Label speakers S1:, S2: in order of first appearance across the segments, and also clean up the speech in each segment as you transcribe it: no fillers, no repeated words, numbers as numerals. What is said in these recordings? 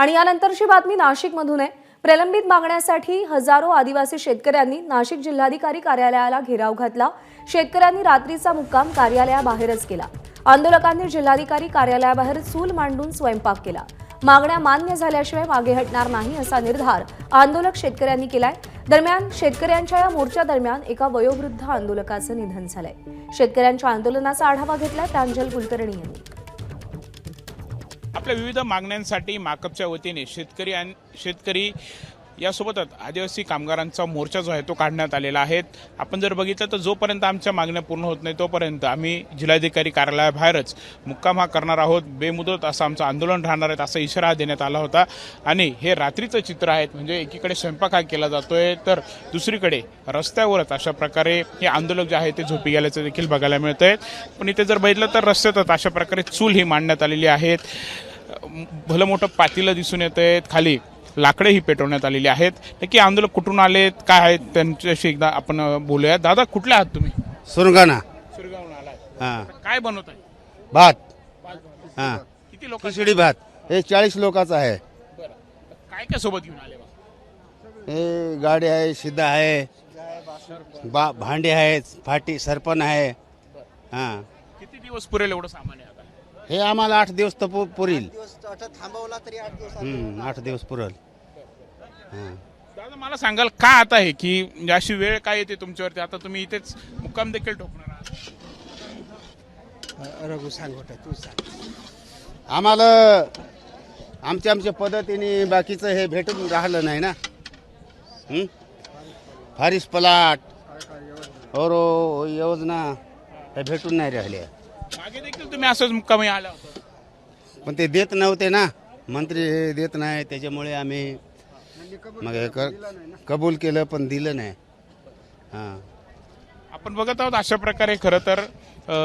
S1: आणि यानंतरची बातमी नाशिकमधून आहे। प्रलंबित मागण्यासाठी हजारो आदिवासी शेतकऱ्यांनी नाशिक जिल्हाधिकारी कार्यालयाला घेराव घातला। शेतकऱ्यांनी रात्रीचा मुक्काम कार्यालयाबाहेरच केला। आंदोलकांनी जिल्हाधिकारी कार्यालयाबाहेर चूल मांडून स्वयंपाक केला। मागण्या मान्य झाल्याशिवाय मागे हटणार नाही असा निर्धार आंदोलक शेतकऱ्यांनी केलाय। दरम्यान शेतकऱ्यांच्या या मोर्चा दरम्यान एका वयोवृद्ध आंदोलकाचं निधन झालंय। शेतकऱ्यांच्या आंदोलनाचा आढावा घेतलाय प्रांजल कुलकर्णी यांनी।
S2: आपल्या विविध मागण्यांसाठी माकपच्या वतीने शेतकरी यासोबतच आदिवासी कामगारांचा मोर्चा जो आहे तो काढण्यात आलेला आहे। आपण जर बघितलं तर जोपर्यंत आमच्या मागण्या पूर्ण होत नाही तोपर्यंत आम्ही जिल्हाधिकारी कार्यालयाबाहेरच मुक्काम हा करणार आहोत। बेमुदत असं आमचं आंदोलन राहणार आहे असा इशारा देण्यात आला होता। आणि हे रात्रीचं चित्र आहे, म्हणजे एकीकडे स्वयंपाक हा केला जातोय तर दुसरीकडे रस्त्यावरच अशा प्रकारे हे आंदोलक जे आहे ते झोपी गेल्याचं देखील बघायला मिळतंय। पण इथे जर बघितलं तर रस्त्यातच अशा प्रकारे चूल ही मांडण्यात आलेली आहेत। भलं मोठं पातेलं दिसून येतंय, खाली लाकडेही पेटवण्यात आलेली आहेत। नक्की आंदोलक कुठून आलेत, काय आहेत त्यांच्याशी एकदा आपण बोलूया। दादा, कुठले आहात तुम्ही?
S3: सुरगाणा।
S2: सुरगावून आलाय।
S3: हां,
S2: काय बनवताय?
S3: भात। हां,
S2: किती लोक?
S3: खिचडी भात। हे 40 लोकांचा आहे।
S2: बरं, काय काय सोबत घेऊन आले?
S3: हे गाडी आहे, शिदा आहे, भांडे आहेत, फाटी सरपण आहे। हां,
S2: किती दिवस पुरेल एवढं सामान आहे आता?
S3: हे आम्हाला 8 दिवस तर पुरील।
S4: थांबवला तरी 8 दिवस
S3: 8 दिवस पुरल। हां,
S2: दादा, मला सांगाल का आता आहे की अशी वेळ काय येते तुमच्यावरती? आता तुम्ही इथेच मुक्काम देखील ठोकणार आहात।
S4: रघु सांग होता तू सांग।
S3: आम्हाला आमच्या पद्धतीने बाकीचं हे भेटून राहिलं नाही ना। फारिश प्लाट और योजना हे भेटून नाही राहिले।
S2: मागे देखील तुम्ही असंच मुक्कामी आला होता,
S3: पण ते देत नव्हते ना, मंत्री हे देत नाही, त्याच्यामुळे आम्ही मग हे कबूल केलं पण दिलं नाही। हां,
S2: आपण बघत आहोत अशा प्रकारे खरं तर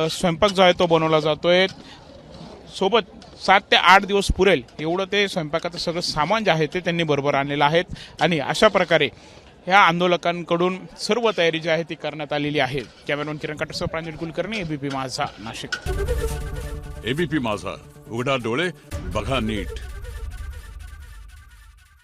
S2: स्वयंपाक जो आहे तो बनवला जातोय। सोबत 7 ते 8 दिवस पुरेल एवढं ते स्वयंपाकाचं सगळं सामान जे आहे ते त्यांनी बरोबर आणलेलं आहे। आणि अशा प्रकारे ह्या आंदोलकांकडून सर्व तयारी जी आहे ती करण्यात आलेली आहे। कॅमेरामॅन किरण काटसह प्रांजल कुलकर्णी, एबीपी माझा, नाशिक।
S5: एबीपी माझा, उघडा डोळे बघा नीट।